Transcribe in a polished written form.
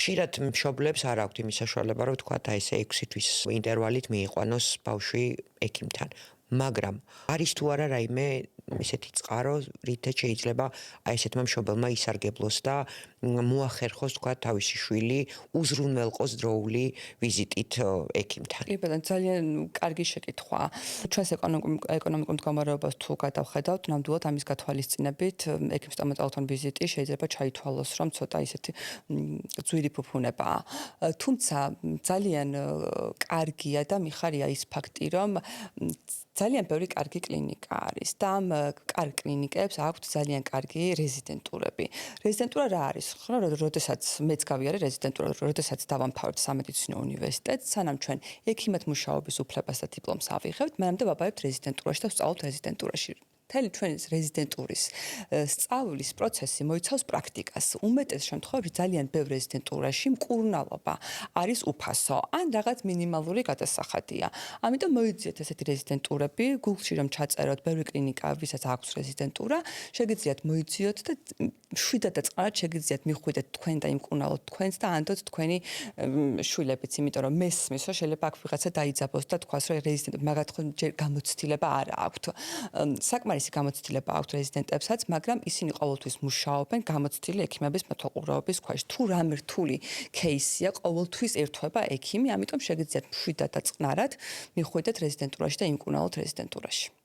ხშირად მშობლებს არ აქვთ იმის საშუალება, რომ თქვათ აი ესე 6 თვის ინტერვალით მიიყვანოს ბავშვი ექიმთან. მაგრამ არის თუ არა რაიმე ესეთი წყარო, რითაც შეიძლება აი ესეთმა მშობელმა ისარგებლოს და მოახერხოს თქვათ თავისი შვილი უზრუნველყოს დროული ვიზიტით ექიმთან. კი ბატონო, ძალიან კარგი შეკითხვა. ჩვენს ეკონომიკურ მდგომარეობას თუ გადავხედავთ, ნამდვილად ამის გათვალისწინებით ექიმ სტომატოლოგთან ვიზიტი შეიძლება ჩაითვალოს, რომ ცოტა ისეთი ძვირი ფუფუნებაა. თუმცა ძალიან კარგია და მიხარია ის ფაქტი, რომ ძალიან ბევრი კარგი კლინიკა არის და ამ კარგ კლინიკებს აქვთ ძალიან კარგი რეზიდენტურები. რეზიდენტურა რა არის? ხო, როდესაც მეც გავიარე რეზიდენტურა, როდესაც დავამთავრებთ სამედიცინო უნივერსიტეტს, სანამ ჩვენ ექიმად მუშაობის უფლებას და დიპლომს ავიღებთ, მანამდე ვაბარებთ რეზიდენტურაში და ვსწავლობთ რეზიდენტურაში. მთელი ჩვენი რეზიდენტურის სწავლის პროცესი მოიცავს პრაქტიკას. უმეტეს შემთხვევაში ძალიან ბევრ რეზიდენტურაში მკურნალობა არის უფასო, ან რაღაც მინიმალური გადასახადია. ამიტომ მოიძიეთ ესეთი რეზიდენტურები, Google-ში რომ ჩაწეროთ ბევრი კლინიკა, ვისაც აქვს რეზიდენტურა, შეგიძლიათ მოიძიოთ და შვიდად და წყარად შეგიძლიათ მიხვიდეთ თქვენ და იმკურნალოთ თქვენს და ანდოთ თქვენი შვილებიც, იმიტომ რომ მესმის, რომ შეიძლება აქ ვიღაცა დაიძაბოს და თქვას, რომ რეზიდენტ მაგათ ხო ჯერ გამოცდილება არ აქვთ. საკმარისი გამოცდილება აქვთ რეზიდენტებსაც, მაგრამ ისინი ყოველთვის მუშაობენ გამოცდილი ექიმების მეთვალყურეობის ქვეშ. თუ რამე რთული кейსია, ყოველთვის ერთვება ექიმი, ამიტომ შეგიძლიათ მშვიდად და წყნარად მიხვიდეთ რეზიდენტურაში და იმკურნალოთ რეზიდენტურაში.